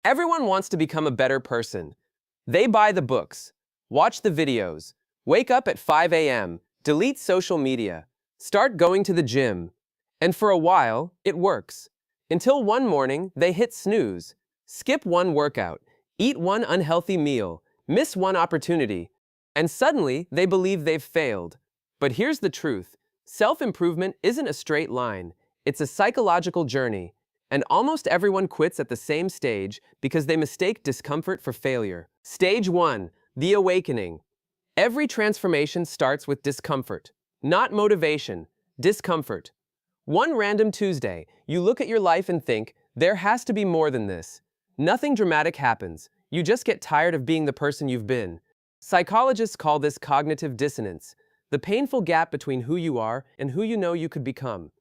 Everyone wants to become a better person. They buy the books, watch the videos, wake up at 5 a.m., delete social media, start going to the gym. And for a while, it works. Until one morning, they hit snooze, skip one workout, eat one unhealthy meal, miss one opportunity, and suddenly they believe they've failed. But here's the truth. Self-improvement isn't a straight line. It's a psychological journey. And almost everyone quits at the same stage because they mistake discomfort for failure. Stage 1. The awakening. Every transformation starts with discomfort. Not motivation, discomfort. One random Tuesday, you look at your life and think, there has to be more than this. Nothing dramatic happens. You just get tired of being the person you've been. Psychologists call this cognitive dissonance, the painful gap between who you are and who you know you could become.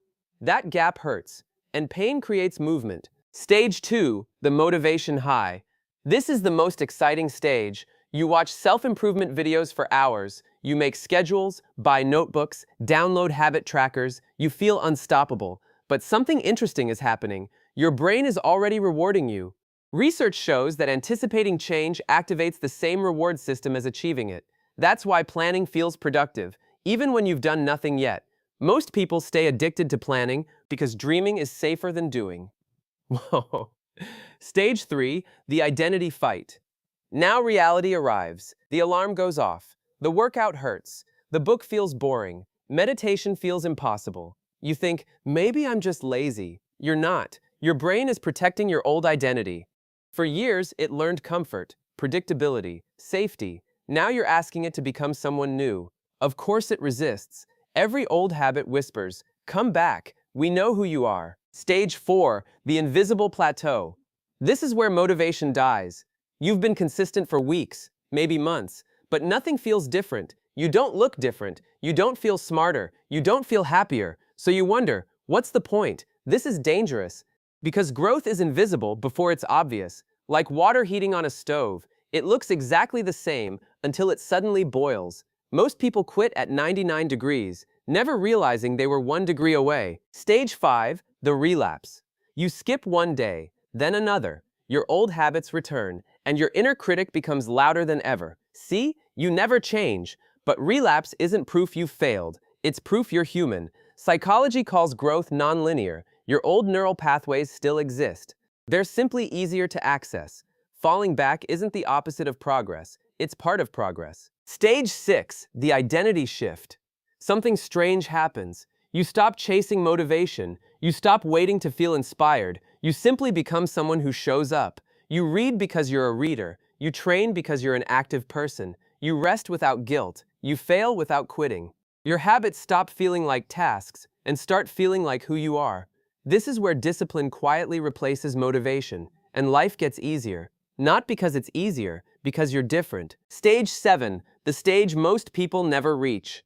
That gap hurts, and pain creates movement. Stage 2, the motivation high. This is the most exciting stage. You watch self-improvement videos for hours, you make schedules, buy notebooks, download habit trackers, you feel unstoppable. But something interesting is happening. Your brain is already rewarding you. Research shows that anticipating change activates the same reward system as achieving it. That's why planning feels productive, even when you've done nothing yet. Most people stay addicted to planning because dreaming is safer than doing. Whoa. Stage 3, the identity fight. Now reality arrives. The alarm goes off. The workout hurts. The book feels boring. Meditation feels impossible. You think, maybe I'm just lazy. You're not. Your brain is protecting your old identity. For years, it learned comfort, predictability, safety. Now you're asking it to become someone new. Of course it resists. Every old habit whispers, come back, we know who you are. Stage 4, the invisible plateau. This is where motivation dies. You've been consistent for weeks, maybe months, but nothing feels different. You don't look different. You don't feel smarter. You don't feel happier. So you wonder, what's the point? This is dangerous. Because growth is invisible before it's obvious. Like water heating on a stove, it looks exactly the same until it suddenly boils. Most people quit at 99 degrees, never realizing they were 1 degree away. Stage 5, the relapse. You skip one day, then another. Your old habits return, and your inner critic becomes louder than ever. See, you never change. But relapse isn't proof you've failed. It's proof you're human. Psychology calls growth nonlinear. Your old neural pathways still exist. They're simply easier to access. Falling back isn't the opposite of progress. It's part of progress. Stage 6, the identity shift. Something strange happens. You stop chasing motivation. You stop waiting to feel inspired. You simply become someone who shows up. You read because you're a reader. You train because you're an active person. You rest without guilt. You fail without quitting. Your habits stop feeling like tasks and start feeling like who you are. This is where discipline quietly replaces motivation, and life gets easier. Not because it's easier, because you're different. Stage 7, the stage most people never reach.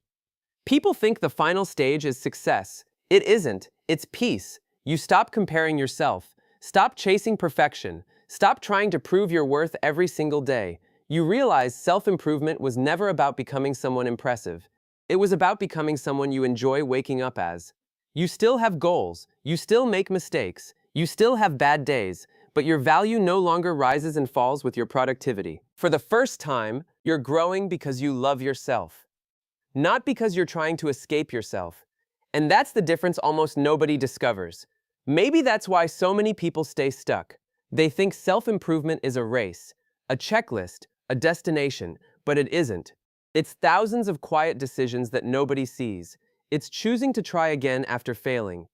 People think the final stage is success. It isn't. It's peace. You stop comparing yourself. Stop chasing perfection. Stop trying to prove your worth every single day. You realize self-improvement was never about becoming someone impressive. It was about becoming someone you enjoy waking up as. You still have goals. You still make mistakes. You still have bad days. But your value no longer rises and falls with your productivity. For the first time, you're growing because you love yourself, not because you're trying to escape yourself. And that's the difference almost nobody discovers. Maybe that's why so many people stay stuck. They think self-improvement is a race, a checklist, a destination, but it isn't. It's thousands of quiet decisions that nobody sees. It's choosing to try again after failing.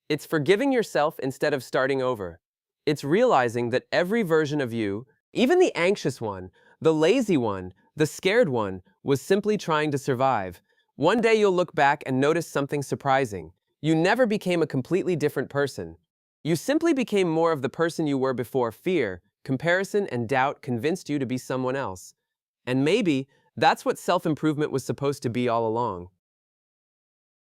It's forgiving yourself instead of starting over. It's realizing that every version of you, even the anxious one, the lazy one, the scared one, was simply trying to survive. One day you'll look back and notice something surprising. You never became a completely different person. You simply became more of the person you were before fear, comparison, and doubt convinced you to be someone else. And maybe that's what self-improvement was supposed to be all along.